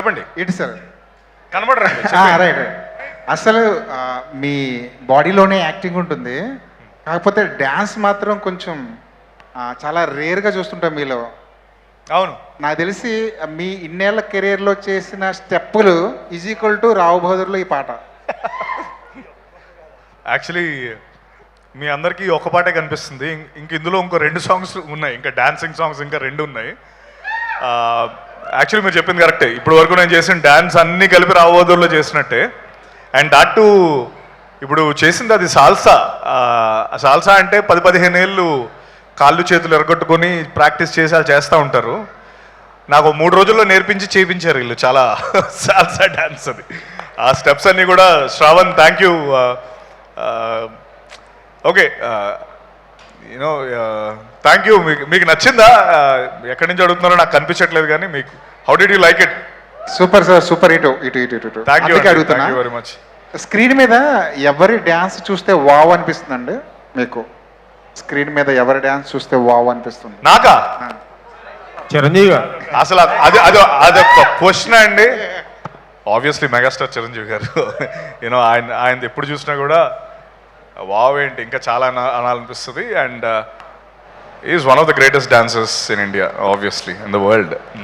చెప్పండి. ఇటు sir కనబడరండి. Right. అసలు మీ బాడీలోనే యాక్టింగ్ ఉంటుంది, కాకపోతే డ్యాన్స్ మాత్రం కొంచెం చాలా రేర్గా చూస్తుంటాం మీలో. అవును, నాకు తెలిసి మీ ఇన్నేళ్ల కెరీర్లో చేసిన స్టెప్పులు ఈజ్ ఈక్వల్ టు రావు బహదూర్లో ఈ పాట. యాక్చువల్లీ మీ అందరికీ ఒక పాటే కనిపిస్తుంది. ఇంక ఇందులో ఇంకో 2 సాంగ్స్ ఉన్నాయి, ఇంకా డాన్సింగ్ సాంగ్స్ ఇంకా 2 ఉన్నాయి. యాక్చువల్లీ మీరు చెప్పింది కరెక్టే. ఇప్పుడు వరకు నేను చేసిన డాన్స్ అన్నీ కలిపి రావోదూర్లో చేసినట్టే. అండ్ అటు ఇప్పుడు చేసింది అది సాల్సా. సాల్సా అంటే 10-15 ఏళ్ళు కాళ్ళు చేతులు ఎరగొట్టుకొని ప్రాక్టీస్ చేసి అలా చేస్తూ ఉంటారు. నాకు 3 రోజుల్లో నేర్పించి చేయించారు వీళ్ళు చాలా సాల్సా డాన్స్. అది ఆ స్టెప్స్ అన్నీ కూడా Shravan thank you. Okay, you know thank you. మీకు నచ్చిందా? ఎక్కడి నుంచి అడుగుతున్నారో నాకు కనిపించట్లేదు, కానీ మీకు how did you like it? Super sir, super. ఇటు థ్యాంక్ యూ అడుగుతున్నా. Very much. స్క్రీన్ మీద ఎవరి డ్యాన్స్ చూస్తే వావ్ అనిపిస్తుందండి మీకు? స్క్రీన్ మీద ఎవరి డ్యాన్స్ చూస్తే వావ్ అనిపిస్తుంది? నాకా? చిరంజీవి గారు. అసలు అదొక క్వశ్చన్ అండి. ఆబ్వియస్లీ మెగాస్టార్ చిరంజీవి గారు. యూనో ఆయన ఎప్పుడు చూసినా కూడా వావ్ ఏంటి ఇంకా చాలా అనాలనిపిస్తుంది. And is one of the greatest dancers in India, obviously in the world.